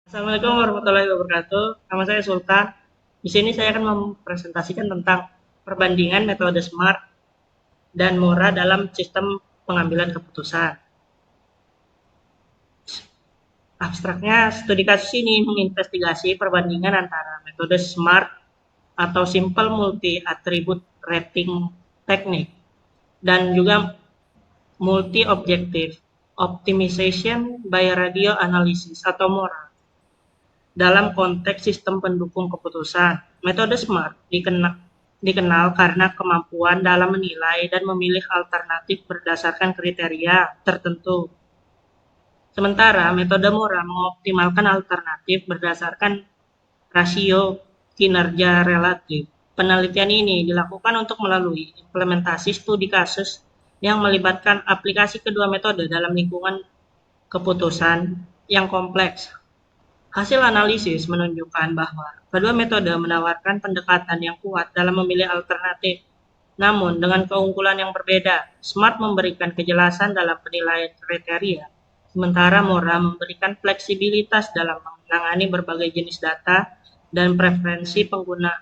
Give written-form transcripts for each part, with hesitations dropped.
Assalamualaikum warahmatullahi wabarakatuh. Nama saya Sultan. Di sini saya akan mempresentasikan tentang perbandingan metode SMART dan MORA dalam sistem pengambilan keputusan. Abstraknya, studi kasus ini menginvestigasi perbandingan antara metode SMART atau Simple Multi Attribute Rating Technique dan juga Multi Objective Optimization by Radio Analysis atau MORA dalam konteks sistem pendukung keputusan. Metode SMART dikenal karena kemampuan dalam menilai dan memilih alternatif berdasarkan kriteria tertentu. Sementara metode MORA mengoptimalkan alternatif berdasarkan rasio kinerja relatif. Penelitian ini dilakukan untuk melalui implementasi studi kasus yang melibatkan aplikasi kedua metode dalam lingkungan keputusan yang kompleks. Hasil analisis menunjukkan bahwa kedua metode menawarkan pendekatan yang kuat dalam memilih alternatif. Namun, dengan keunggulan yang berbeda, SMART memberikan kejelasan dalam penilaian kriteria, sementara MORA memberikan fleksibilitas dalam menangani berbagai jenis data dan preferensi pengguna.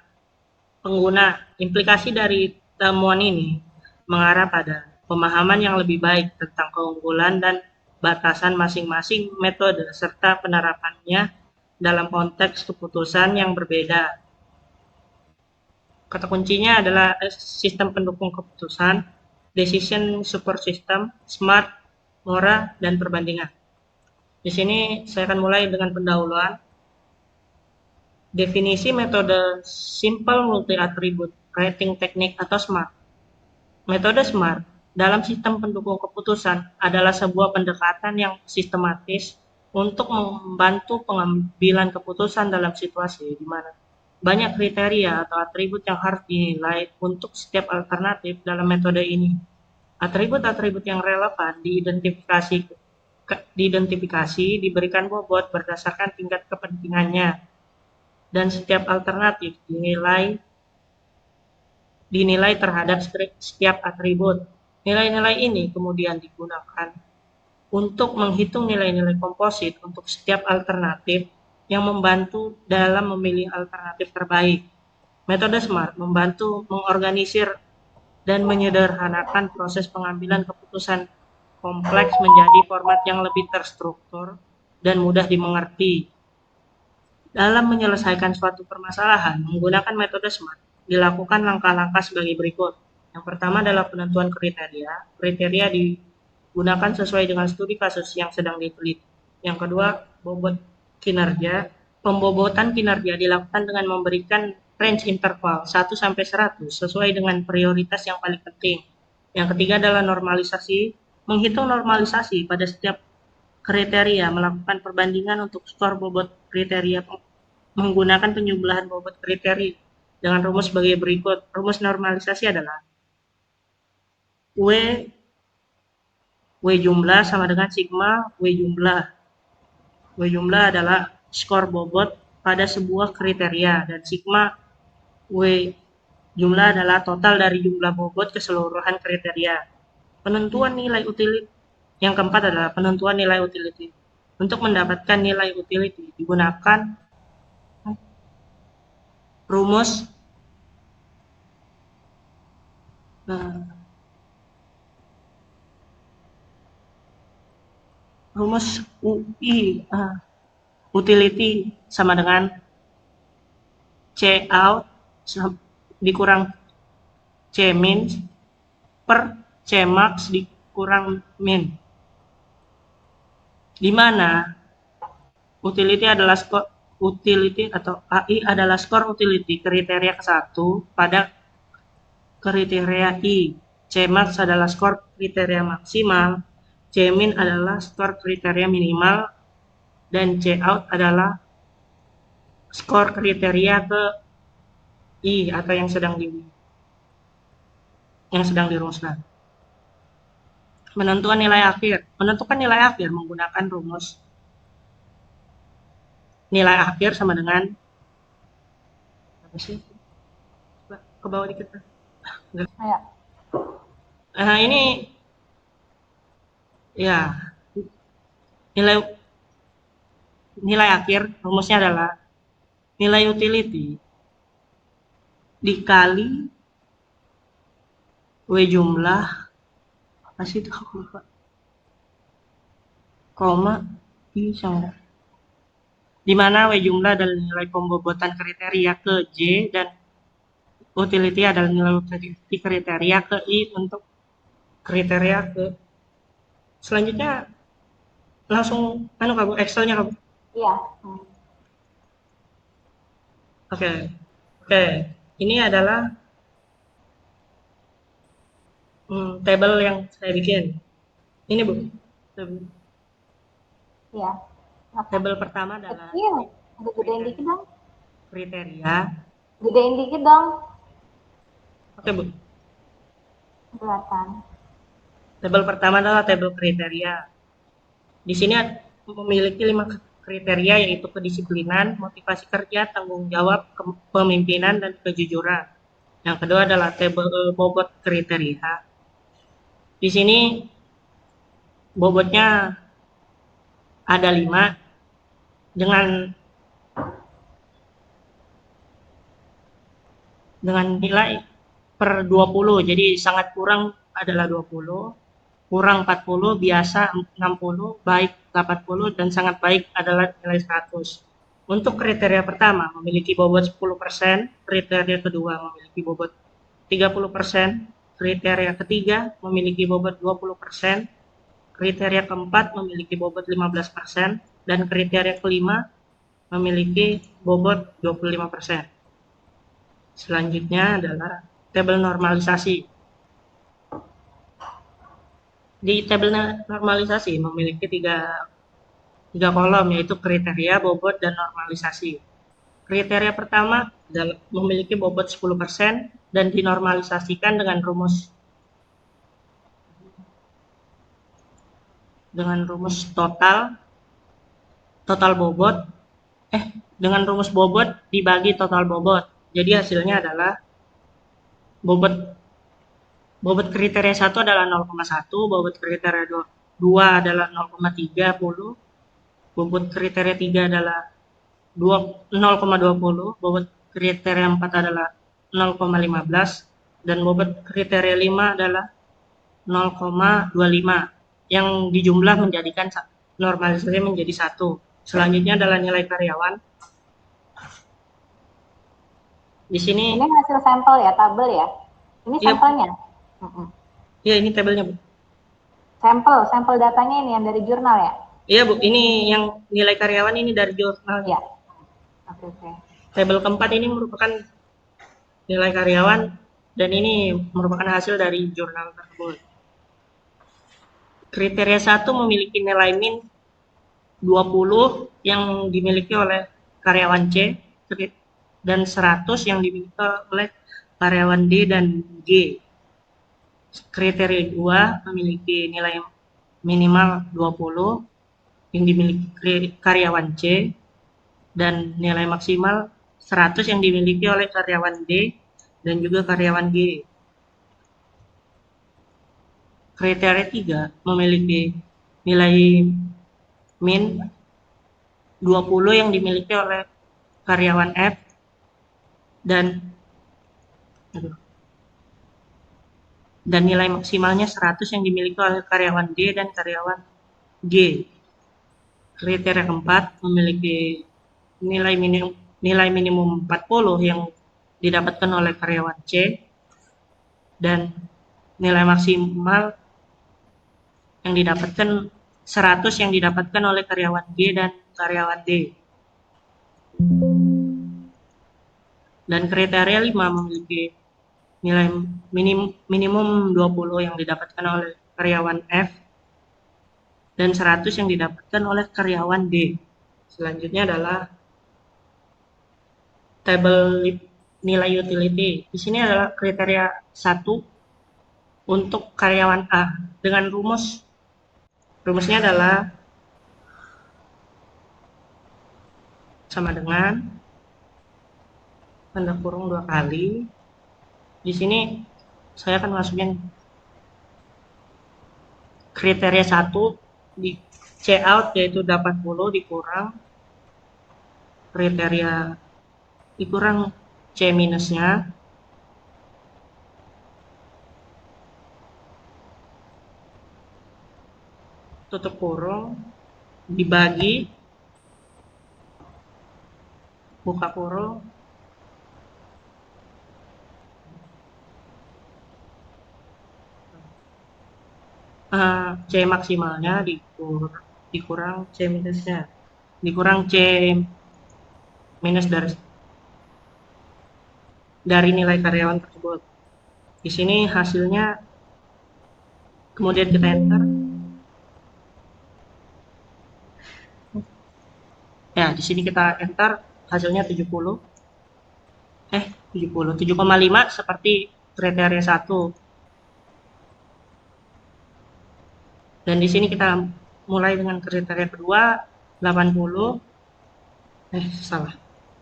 Implikasi dari temuan ini mengarah pada pemahaman yang lebih baik tentang keunggulan dan batasan masing-masing metode serta penerapannya dalam konteks keputusan yang berbeda. Kata kuncinya adalah sistem pendukung keputusan, decision support system, SMART, MORA, dan perbandingan. Di sini saya akan mulai dengan pendahuluan. Definisi metode Simple Multi Attribute Rating Technique atau SMART. Metode SMART dalam sistem pendukung keputusan adalah sebuah pendekatan yang sistematis untuk membantu pengambilan keputusan dalam situasi di mana banyak kriteria atau atribut yang harus dinilai untuk setiap alternatif dalam metode ini. Atribut-atribut yang relevan diidentifikasi diberikan bobot berdasarkan tingkat kepentingannya, dan setiap alternatif dinilai terhadap setiap atribut. Nilai-nilai ini kemudian digunakan untuk menghitung nilai-nilai komposit untuk setiap alternatif yang membantu dalam memilih alternatif terbaik. Metode SMART membantu mengorganisir dan menyederhanakan proses pengambilan keputusan kompleks menjadi format yang lebih terstruktur dan mudah dimengerti. Dalam menyelesaikan suatu permasalahan menggunakan metode SMART, dilakukan langkah-langkah sebagai berikut. Yang pertama adalah penentuan kriteria. Kriteria digunakan sesuai dengan studi kasus yang sedang diteliti. Yang kedua, bobot kinerja. Pembobotan kinerja dilakukan dengan memberikan range interval 1-100 sesuai dengan prioritas yang paling penting. Yang ketiga adalah normalisasi. Menghitung normalisasi pada setiap kriteria, melakukan perbandingan untuk skor bobot kriteria menggunakan penjumlahan bobot kriteria dengan rumus sebagai berikut. Rumus normalisasi adalah W jumlah sama dengan sigma W jumlah. W jumlah adalah skor bobot pada sebuah kriteria dan sigma W jumlah adalah total dari jumlah bobot keseluruhan kriteria. Penentuan nilai utility. Yang keempat adalah penentuan nilai utility. Untuk mendapatkan nilai utility digunakan rumus UI utility sama dengan C out dikurang C min per C max dikurang min, di mana utility adalah skor utility atau AI adalah skor utility kriteria ke-1 pada kriteria I. C max adalah skor kriteria maksimal, C min adalah skor kriteria minimal, dan C out adalah skor kriteria ke I atau yang sedang dirumuskan. Menentukan nilai akhir. Menentukan nilai akhir menggunakan rumus nilai akhir sama dengan apa sih? Ke bawah dikit. Nah, ini ya nilai nilai akhir rumusnya adalah nilai utility dikali W jumlah masih itu aku lupa koma I sama di mana W jumlah adalah nilai pembobotan kriteria ke J dan utility adalah nilai utility kriteria ke I untuk kriteria ke selanjutnya langsung kamu Excelnya kamu. Iya. Oke. Oke. Ini adalah tabel yang saya bikin. Ini Bu. Iya. Tabel pertama adalah kecil. Udah gedein dikit dong. kriteria. Gedein dikit dong. Oke Bu. Kelihatan. Tabel pertama adalah tabel kriteria. Di sini memiliki 5 kriteria yaitu kedisiplinan, motivasi kerja, tanggung jawab, kepemimpinan, dan kejujuran. Yang kedua adalah tabel bobot kriteria. Di sini bobotnya ada 5 dengan nilai per 20. Jadi sangat kurang adalah 20, kurang 40, biasa 60, baik 80, dan sangat baik adalah nilai 100. Untuk kriteria pertama memiliki bobot 10%, kriteria kedua memiliki bobot 30%, kriteria ketiga memiliki bobot 20%, kriteria keempat memiliki bobot 15%, dan kriteria kelima memiliki bobot 25%. Selanjutnya adalah tabel normalisasi. Di tabel normalisasi memiliki tiga kolom yaitu kriteria, bobot, dan normalisasi. Kriteria pertama memiliki bobot 10% dan dinormalisasikan dengan rumus total bobot dengan rumus bobot dibagi total bobot. Jadi hasilnya adalah bobot kriteria 1 adalah 0,1, bobot kriteria 2 adalah 0,30, bobot kriteria 3 adalah 0,20, bobot kriteria 4 adalah 0,15, dan bobot kriteria 5 adalah 0,25 yang dijumlah menjadikan normalisasi menjadi 1. Selanjutnya adalah nilai karyawan. Di sini ini hasil sampel ya, tabel ya. Ini sampelnya. Iya, ini tabelnya, Bu. Sampel datanya ini yang dari jurnal ya? Iya, Bu. Ini yang nilai karyawan ini dari jurnal. Iya. Oke. Tabel keempat ini merupakan nilai karyawan dan ini merupakan hasil dari jurnal tersebut. Kriteria 1 memiliki nilai min 20 yang dimiliki oleh karyawan C dan 100 yang dimiliki oleh karyawan D dan G. Kriteria 2 memiliki nilai minimal 20 yang dimiliki karyawan C dan nilai maksimal 100 yang dimiliki oleh karyawan D dan juga karyawan G. Kriteria 3 memiliki nilai min 20 yang dimiliki oleh karyawan F dan nilai maksimalnya 100 yang dimiliki oleh karyawan D dan karyawan G. Kriteria keempat memiliki nilai minimum 40 yang didapatkan oleh karyawan C dan nilai maksimal yang didapatkan 100 yang didapatkan oleh karyawan G dan karyawan D. Dan kriteria 5 memiliki nilai minimum 20 yang didapatkan oleh karyawan F dan 100 yang didapatkan oleh karyawan D. Selanjutnya adalah tabel nilai utility. Di sini adalah kriteria 1 untuk karyawan A dengan rumusnya adalah sama dengan tanda kurung 2 kali. Di sini saya akan masukin kriteria 1 di C out yaitu 80 dikurang kriteria dikurang C minusnya, tutup kurung, dibagi, buka kurung, C maksimalnya dikurang C minusnya, dikurang C minus dari nilai karyawan tersebut. Di sini hasilnya, kemudian kita enter. Ya, di sini kita enter, hasilnya 70. 7,5 seperti kriteria 1. Dan di sini kita mulai dengan kriteria kedua, 80. Salah.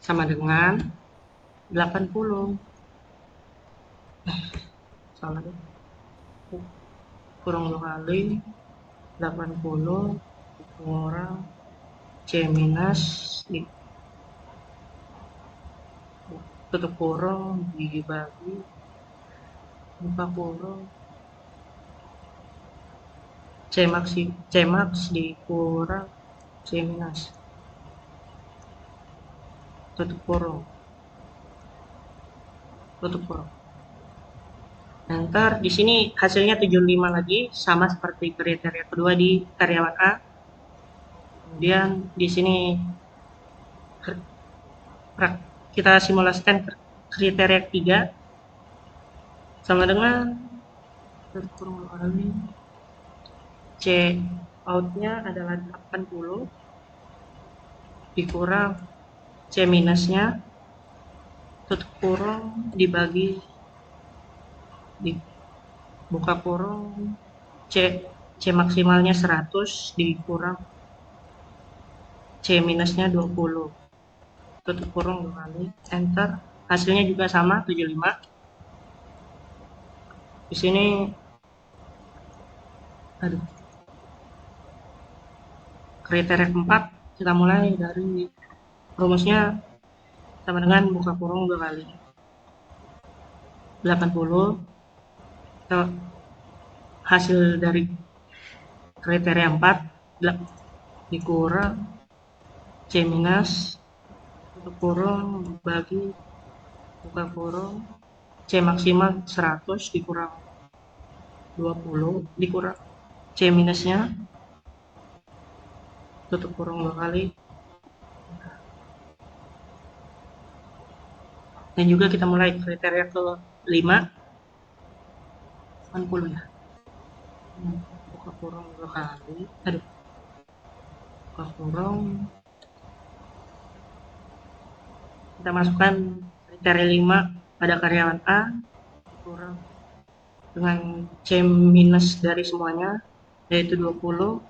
Sama dengan 80. Salah. Kurang 2 kali 80 kurang C minus tutup kurung dibagi buka kurung C max dikurang C minus tutup kurung enter. Di sini hasilnya 75 lagi, sama seperti kriteria kedua di karyawan A. Kemudian di sini kita simulasikan kriteria ketiga, sama dengan kurung kali C outnya adalah 80 dikurang C minusnya tutup kurung dibagi buka kurung C maksimalnya 100 dikurang C minusnya 20 tutup kurung 2 kali enter. Hasilnya juga sama 75. Di sini kriteria keempat, kita mulai dari rumusnya sama dengan buka kurung 2 kali 80. Hasil dari kriteria 4 dikurang C minus tutup kurung bagi buka kurung C maksimal 100 dikurang 20 dikurang C minusnya tutup kurung 2 kali. Dan juga kita mulai kriteria ke-5, 80 ya. Buka kurung 2 kali. Buka kurung. Kita masukkan kriteria 5 pada karyawan A kurang dengan C minus dari semuanya, yaitu 20.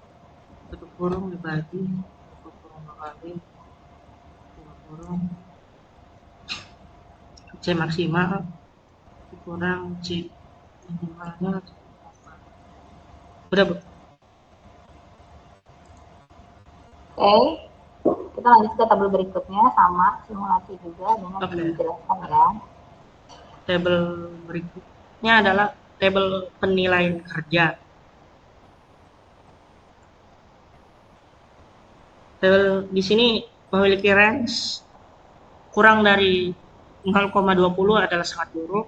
Tutup kurung dibagi buka kurung 2 kali. Buka kurung C maksimal kurang C minimalnya. Udah, Bu? Oke, kita lanjut ke tabel berikutnya, sama simulasi juga dengan dijelaskan ya. Tabel berikutnya adalah tabel penilaian kerja. Tabel di sini memiliki range kurang dari 0,20 adalah sangat buruk,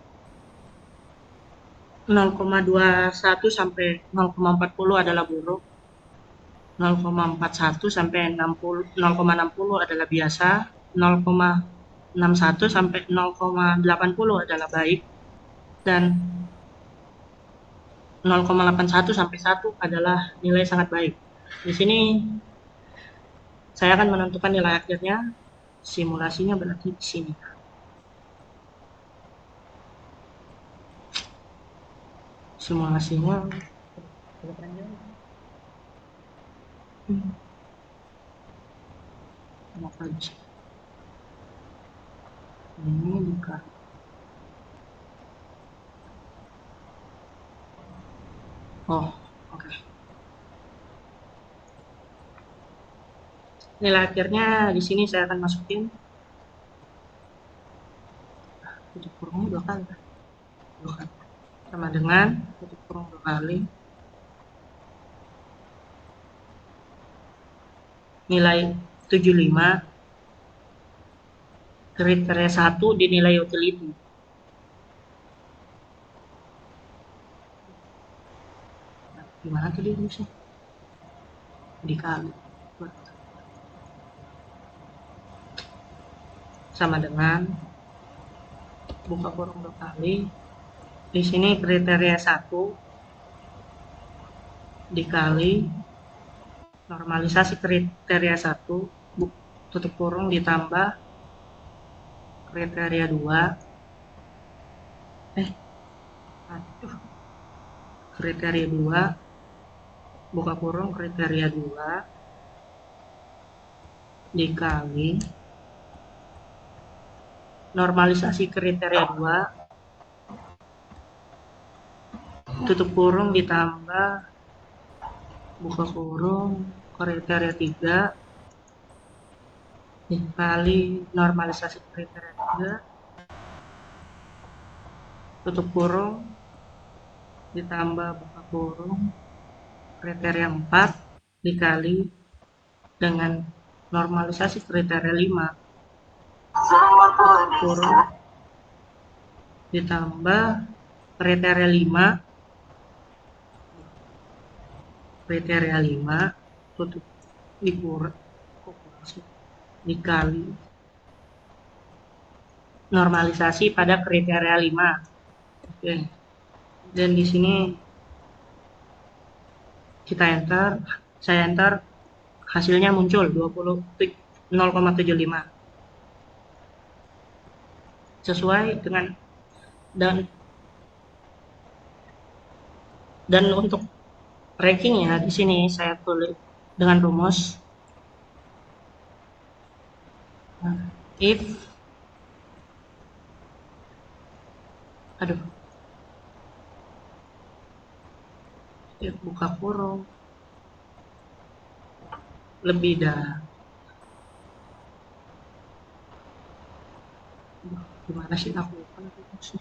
0,21 sampai 0,40 adalah buruk, 0,41 sampai 0,60 adalah biasa, 0,61 sampai 0,80 adalah baik, dan 0,81 sampai 1 adalah nilai sangat baik. Di sini saya akan menentukan nilai akhirnya, simulasinya berarti di sini. Simulasinya ini bukan. Oh, oke. Nilai akhirnya di sini saya akan masukin tutup kurungnya 2 kali kan? 2 kali. Sama dengan tutup kurung 2 kali nilai 75 kriteria 1 dinilai utility. Nah, gimana tadi rumusnya? Dikali sama dengan buka kurung 2 kali. Di sini kriteria 1 dikali normalisasi kriteria 1 tutup kurung ditambah kriteria 2 kriteria 2 buka kurung kriteria 2 dikali normalisasi kriteria 2 tutup kurung ditambah buka kurung kriteria 3 dikali normalisasi kriteria 3 tutup kurung ditambah buka kurung kriteria 4 dikali dengan normalisasi kriteria 5 tutup kurung ditambah kriteria 5 tutup dikali normalisasi pada kriteria 5. Oke. Dan di sini kita enter, saya enter, hasilnya muncul 0,75 sesuai dengan dan untuk rankingnya di sini saya tulis dengan rumus if buka kurung lebih dari gimana sih aku lupa sih.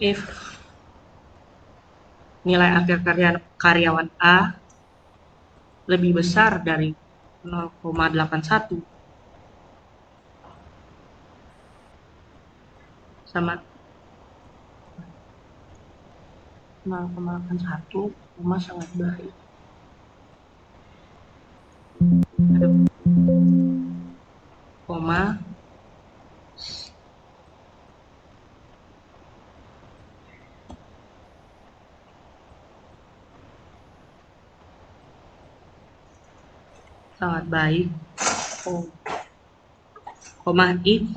If nilai akhir karyawan A lebih besar dari 0,81 sama 0,81 sangat baik. Koma sangat baik. Koma if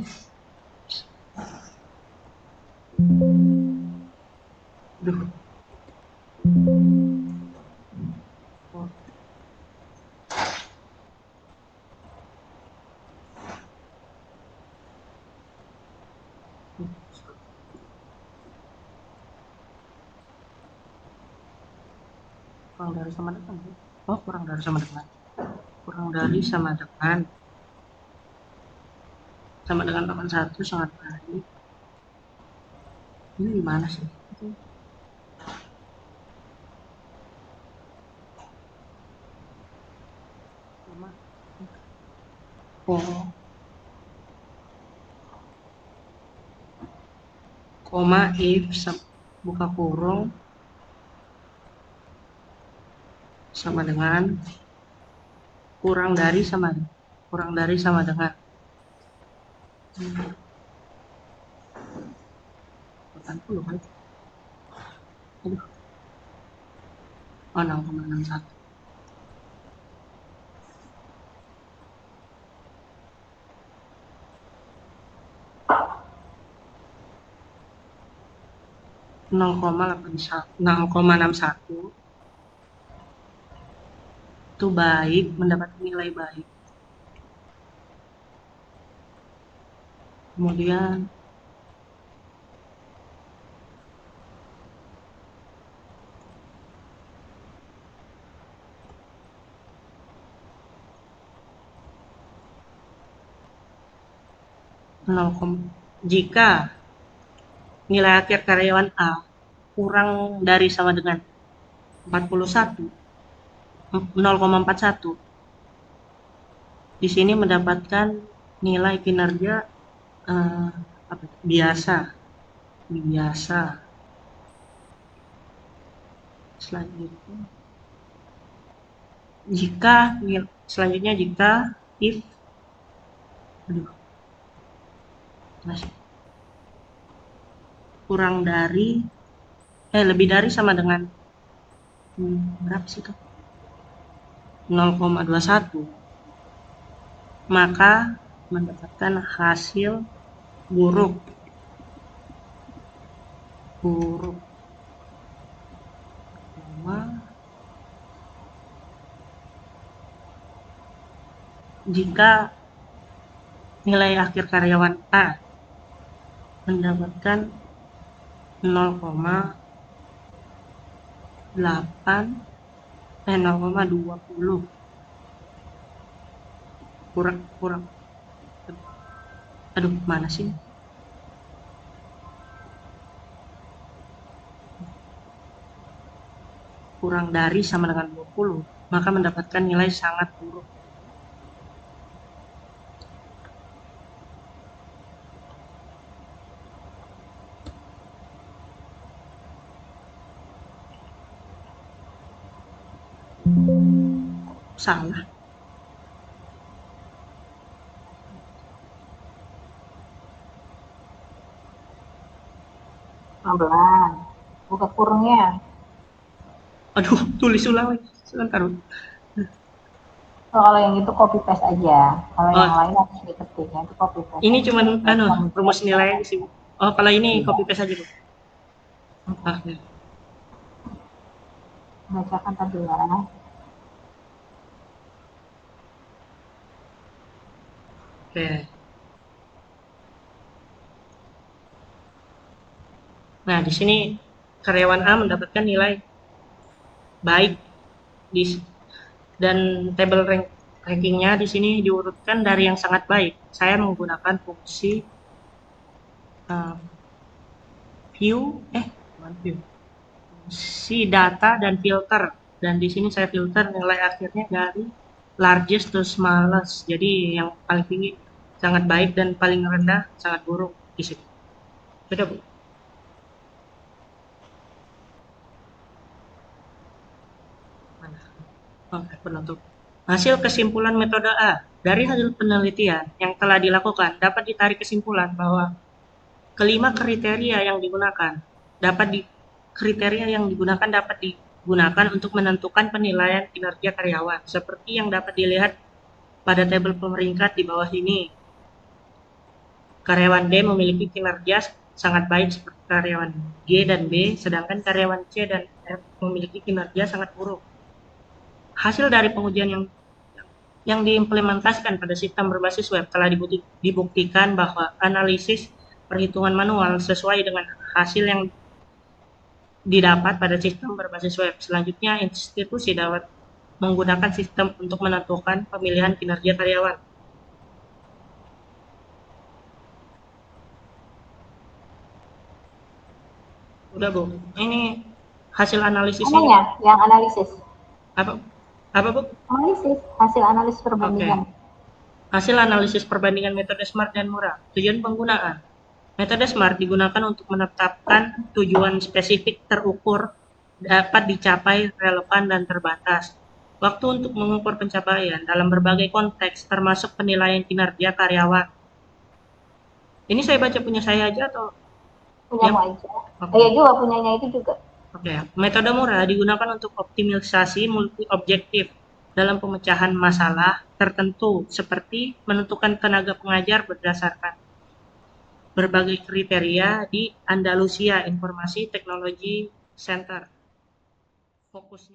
kurang dari sama dengan kurang dari sama dengan 81 sangat baik. Ini gimana sih? Koma if buka kurung sama dengan kurang dari sama dengan 80 kan? 0,61 0,61 itu baik, mendapat nilai baik. Kemudian Jika nilai akhir karyawan A kurang dari sama dengan 41, 0,41, di sini mendapatkan nilai kinerja biasa. Selanjutnya jika if kurang dari lebih dari sama dengan berapa sih itu? 0,21, maka mendapatkan hasil buruk. Jika nilai akhir karyawan A mendapatkan 0,20, kurang mana sih, kurang dari sama dengan 20, maka mendapatkan nilai sangat buruk. Salah. Pelan-pelan. Buka kurungnya. Aduh, tulis ulang lagi. Sebentar. Kalau yang itu copy paste aja. Kalau yang lain harus diketik. Yang itu copy paste. Ini cuman rumus nilai sih. Oh, kalau ini copy paste aja, Bu. Oke. Bacakan tadi ya. Oke. Nah, di sini karyawan A mendapatkan nilai baik dan tabel rankingnya di sini diurutkan dari yang sangat baik. Saya menggunakan fungsi fungsi data dan filter, dan di sini saya filter nilai akhirnya dari largest to smallest. Jadi yang paling tinggi sangat baik dan paling rendah sangat buruk di sini. Sudah, Bu? Penutup. Hasil kesimpulan metode A. Dari hasil penelitian yang telah dilakukan, dapat ditarik kesimpulan bahwa kelima kriteria yang digunakan dapat digunakan untuk menentukan penilaian kinerja karyawan, seperti yang dapat dilihat pada tabel peringkat di bawah ini. Karyawan D memiliki kinerja sangat baik seperti karyawan G dan B, sedangkan karyawan C dan F memiliki kinerja sangat buruk. Hasil dari pengujian yang diimplementasikan pada sistem berbasis web telah dibuktikan bahwa analisis perhitungan manual sesuai dengan hasil yang didapat pada sistem berbasis web. Selanjutnya, institusi dapat menggunakan sistem untuk menentukan pemilihan kinerja karyawan. Udah, Bu. Ini hasil analisis ini. Yang analisis. Apa, Bu? Analisis, hasil analisis perbandingan. Hasil analisis perbandingan metode SMART dan murah. Tujuan penggunaan. Metode SMART digunakan untuk menetapkan tujuan spesifik terukur, dapat dicapai, relevan, dan terbatas. Waktu untuk mengukur pencapaian dalam berbagai konteks, termasuk penilaian kinerja karyawan. Ini saya baca punya saya aja atau? Punyamu aja. Iya juga, punyanya itu juga. Oke. Metode murah digunakan untuk optimalisasi multi-objektif dalam pemecahan masalah tertentu, seperti menentukan tenaga pengajar berdasarkan berbagai kriteria di Andalusia Informasi Teknologi Center. Fokusnya